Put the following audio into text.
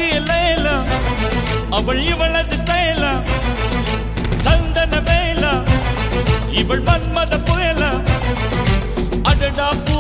அழகு இல்லையில அவள் இவளது ஸ்டைல சந்தன வேல இவள் மன்மத புயல அடடா பூ